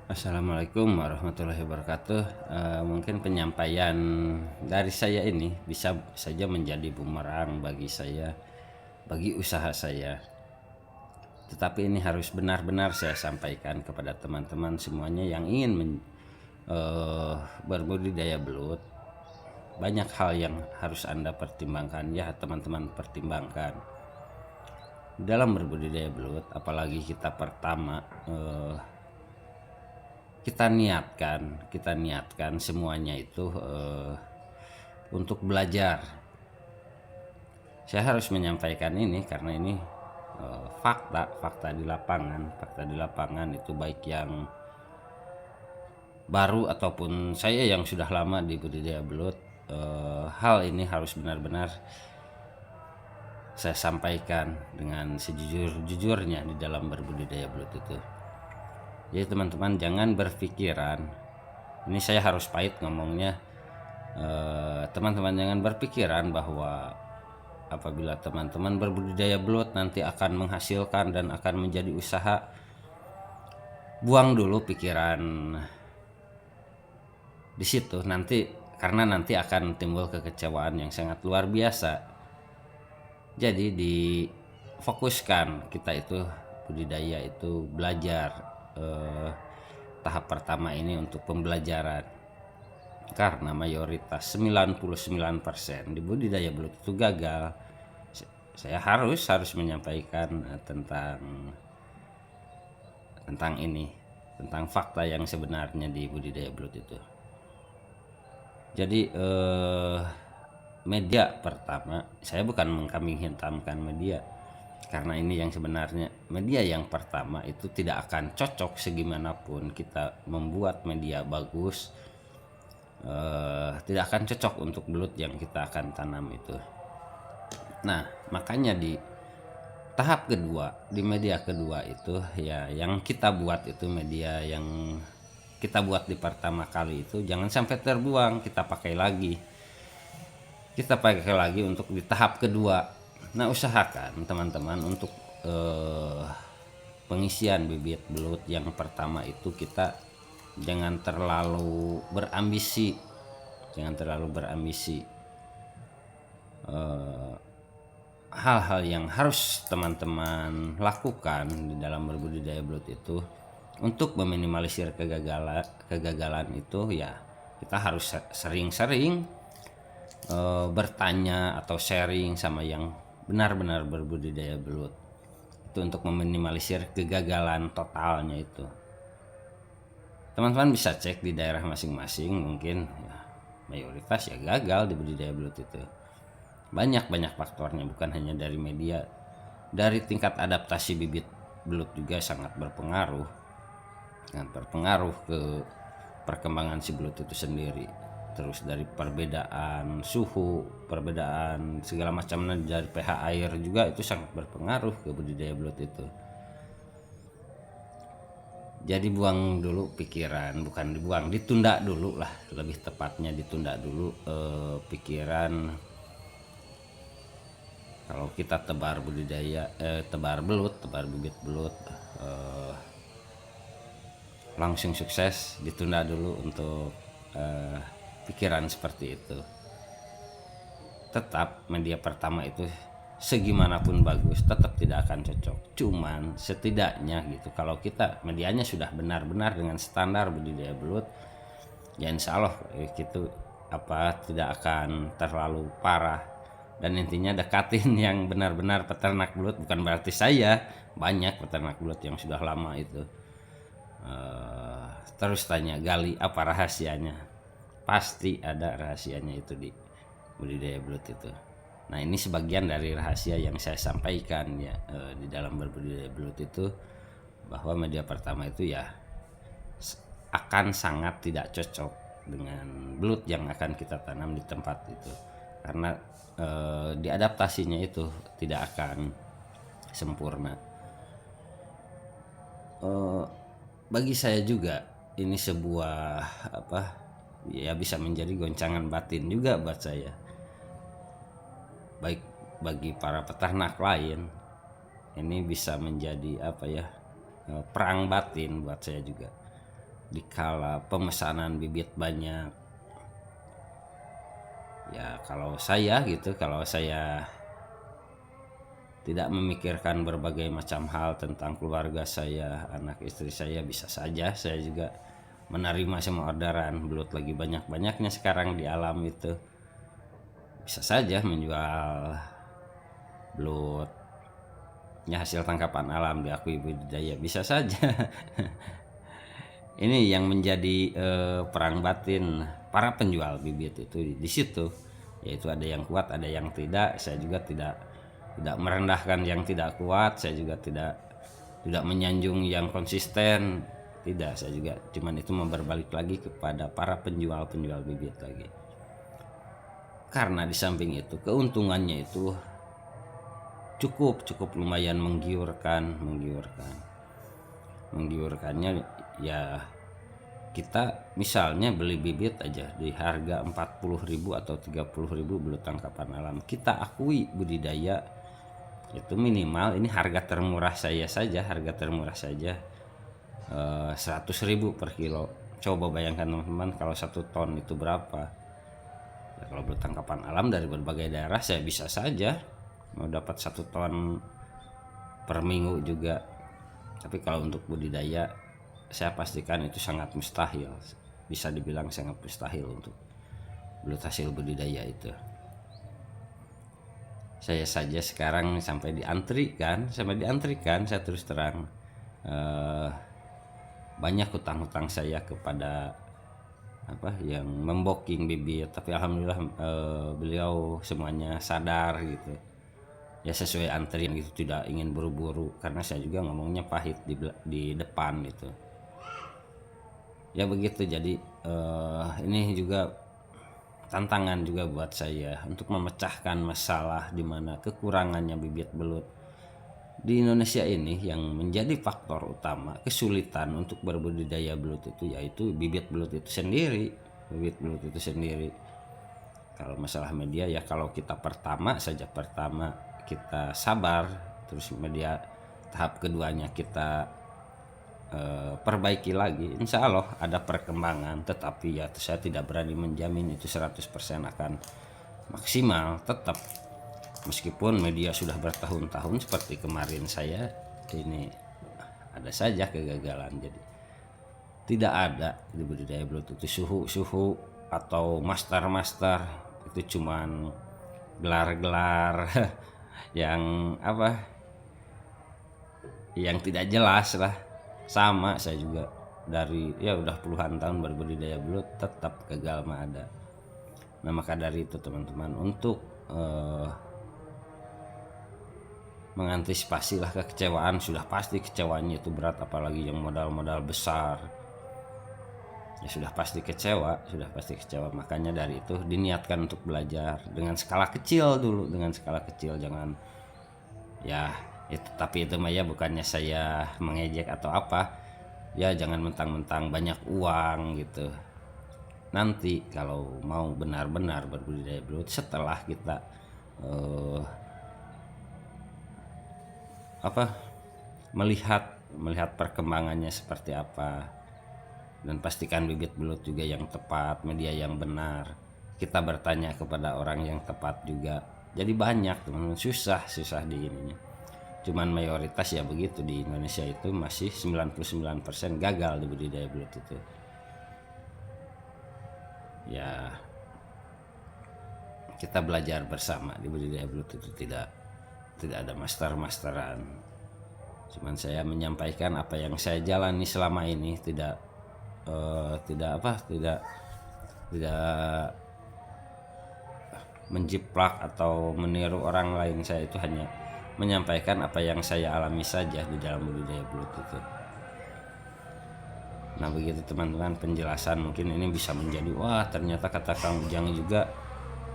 Assalamualaikum warahmatullahi wabarakatuh. Mungkin penyampaian dari saya ini bisa saja menjadi bumerang bagi saya, bagi usaha saya. Tetapi ini harus benar-benar saya sampaikan kepada teman-teman semuanya yang ingin berbudidaya belut. Banyak hal yang harus Anda pertimbangkan, ya teman-teman pertimbangkan. Dalam berbudidaya belut, apalagi kita pertama, kita niatkan semuanya itu untuk belajar. Saya harus menyampaikan ini karena ini fakta di lapangan itu baik yang baru ataupun saya yang sudah lama di budidaya belut. Hal ini harus benar-benar saya sampaikan dengan sejujur-jujurnya di dalam berbudidaya belut itu. Jadi teman-teman jangan berpikiran, ini saya harus pahit ngomongnya, teman-teman jangan berpikiran bahwa apabila teman-teman berbudidaya belut nanti akan menghasilkan dan akan menjadi usaha. Buang dulu pikiran di situ nanti, karena nanti akan timbul kekecewaan yang sangat luar biasa. Jadi difokuskan kita itu budidaya itu belajar. Tahap pertama ini untuk pembelajaran, karena mayoritas 99% di budidaya belut itu gagal. Saya harus menyampaikan tentang ini, tentang fakta yang sebenarnya di budidaya belut itu. Jadi media pertama, saya bukan mengkambing hitamkan media, karena ini yang sebenarnya. Media yang pertama itu tidak akan cocok segimanapun kita membuat media bagus, tidak akan cocok untuk belut yang kita akan tanam itu. Nah makanya di tahap kedua, di media kedua itu ya yang kita buat itu, media yang kita buat di pertama kali itu jangan sampai terbuang, kita pakai lagi untuk di tahap kedua. Nah usahakan teman-teman untuk pengisian bibit belut yang pertama itu kita jangan terlalu berambisi. Hal-hal yang harus teman-teman lakukan di dalam berbudidaya belut itu untuk meminimalisir kegagalan itu, ya kita harus sering-sering bertanya atau sharing sama yang benar-benar berbudidaya belut itu untuk meminimalisir kegagalan totalnya itu. Teman-teman bisa cek di daerah masing-masing, mungkin ya, mayoritas ya gagal di budidaya belut itu. Banyak faktornya, bukan hanya dari media, dari tingkat adaptasi bibit belut juga sangat berpengaruh ke perkembangan si belut itu sendiri. Terus dari perbedaan suhu, perbedaan segala macam, dari pH air juga itu sangat berpengaruh ke budidaya belut itu. Jadi buang dulu pikiran, bukan dibuang, ditunda dulu lah, lebih tepatnya ditunda dulu pikiran. Kalau kita tebar bibit belut langsung sukses, ditunda dulu untuk pikiran seperti itu. Tetap media pertama itu segimanapun bagus tetap tidak akan cocok. Cuman setidaknya gitu, kalau kita medianya sudah benar-benar dengan standar budidaya belut, ya insya Allah gitu tidak akan terlalu parah. Dan intinya dekatin yang benar-benar peternak belut, bukan berarti saya, banyak peternak belut yang sudah lama itu. Terus gali apa rahasianya, pasti ada rahasianya itu di budidaya belut itu. Nah ini sebagian dari rahasia yang saya sampaikan ya di dalam berbudidaya belut itu, bahwa media pertama itu ya akan sangat tidak cocok dengan belut yang akan kita tanam di tempat itu, karena diadaptasinya itu tidak akan sempurna. Bagi saya juga ini sebuah ya bisa menjadi goncangan batin juga buat saya, baik bagi para peternak lain. Ini bisa menjadi perang batin buat saya juga. dikala pemesanan bibit banyak. Ya kalau saya gitu, kalau saya tidak memikirkan berbagai macam hal tentang keluarga saya, anak istri saya, bisa saja saya juga menerima semua orderan. Belut lagi banyak-banyaknya sekarang di alam itu, bisa saja menjual belutnya hasil tangkapan alam diakui budidaya, bisa saja. Ini yang menjadi perang batin para penjual bibit itu di situ, yaitu ada yang kuat, ada yang tidak. Saya juga tidak merendahkan yang tidak kuat, saya juga tidak menyanjung yang konsisten, tidak. Saya juga cuman itu berbalik lagi kepada para penjual bibit lagi, karena di samping itu keuntungannya itu cukup lumayan menggiurkannya. Ya kita misalnya beli bibit aja di harga 40.000 atau 30.000 belut tangkapan alam, kita akui budidaya itu minimal ini harga termurah saja 100.000 per kilo. Coba bayangkan teman-teman kalau 1 ton itu berapa ya. Kalau belut tangkapan alam dari berbagai daerah saya bisa saja mau dapat 1 ton per minggu juga, tapi kalau untuk budidaya saya pastikan itu sangat mustahil, bisa dibilang sangat mustahil untuk belut hasil budidaya itu. Saya saja sekarang sampai diantrikan, saya terus terang banyak hutang-hutang saya kepada yang memboking bibit, tapi alhamdulillah beliau semuanya sadar gitu ya, sesuai antrian gitu, tidak ingin buru-buru, karena saya juga ngomongnya pahit di depan gitu ya begitu. Jadi ini juga tantangan juga buat saya untuk memecahkan masalah di mana kekurangannya bibit belut di Indonesia ini. Yang menjadi faktor utama kesulitan untuk berbudidaya belut itu yaitu bibit belut itu sendiri. Kalau masalah media ya, kalau kita pertama kita sabar, terus media tahap keduanya kita perbaiki lagi, insya Allah ada perkembangan. Tetapi ya saya tidak berani menjamin itu 100% akan maksimal tetap, meskipun media sudah bertahun-tahun seperti kemarin saya ini ada saja kegagalan. Jadi tidak ada di budidaya belut itu suhu atau master itu cuman gelar-gelar yang yang tidak jelas lah. Sama saya juga dari udah puluhan tahun berbudidaya belut tetap gagal mah ada. Nah maka dari itu teman-teman, untuk mengantisipasi lah kekecewaan, sudah pasti kecewaannya itu berat, apalagi yang modal besar ya sudah pasti kecewa. Makanya dari itu diniatkan untuk belajar dengan skala kecil dulu, jangan ya itu. Tapi itu mah ya bukannya saya mengejek atau apa ya, jangan mentang-mentang banyak uang gitu. Nanti kalau mau benar-benar berbudidaya belut, setelah kita melihat perkembangannya seperti apa, dan pastikan bibit belut juga yang tepat, media yang benar, kita bertanya kepada orang yang tepat juga. Jadi banyak teman-teman, susah di ininya. Cuman mayoritas ya begitu, di Indonesia itu masih 99% gagal di budidaya belut itu. Ya kita belajar bersama di budidaya belut itu, tidak ada masteran. Cuman saya menyampaikan apa yang saya jalani selama ini, tidak menjiplak atau meniru orang lain. Saya itu hanya menyampaikan apa yang saya alami saja di dalam budidaya belut itu. Nah begitu teman-teman penjelasan, mungkin ini bisa menjadi wah ternyata kata Kang Ujang juga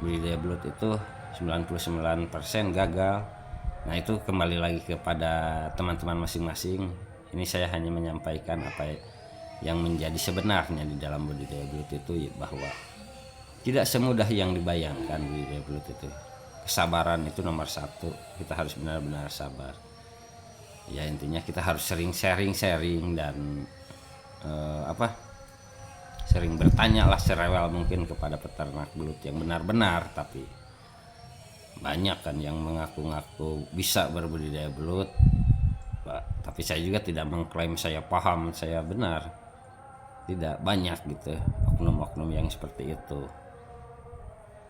budidaya belut itu 99% gagal. Nah itu kembali lagi kepada teman-teman masing-masing. Ini saya hanya menyampaikan apa yang menjadi sebenarnya di dalam budidaya belut itu, bahwa tidak semudah yang dibayangkan budidaya belut itu. Kesabaran itu nomor 1, kita harus benar-benar sabar ya. Intinya kita harus sering sharing dan apa, sering bertanya lah serewel mungkin kepada peternak belut yang benar-benar, tapi banyak kan yang mengaku-ngaku bisa berbudidaya belut, tapi saya juga tidak mengklaim saya paham, saya benar. Tidak banyak gitu oknum-oknum yang seperti itu,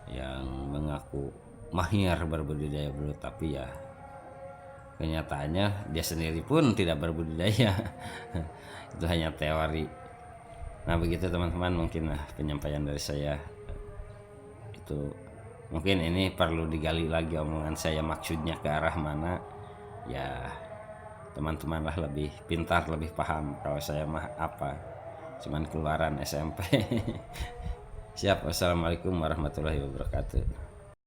yang mengaku mahir berbudidaya belut, tapi ya kenyataannya dia sendiri pun tidak berbudidaya. Itu hanya teori. Nah begitu teman-teman, mungkin penyampaian dari saya itu. Mungkin ini perlu digali lagi omongan saya maksudnya ke arah mana. Ya teman-teman lah lebih pintar, lebih paham. Kalau saya mah apa, cuman keluaran SMP. Siap. Wassalamualaikum warahmatullahi wabarakatuh.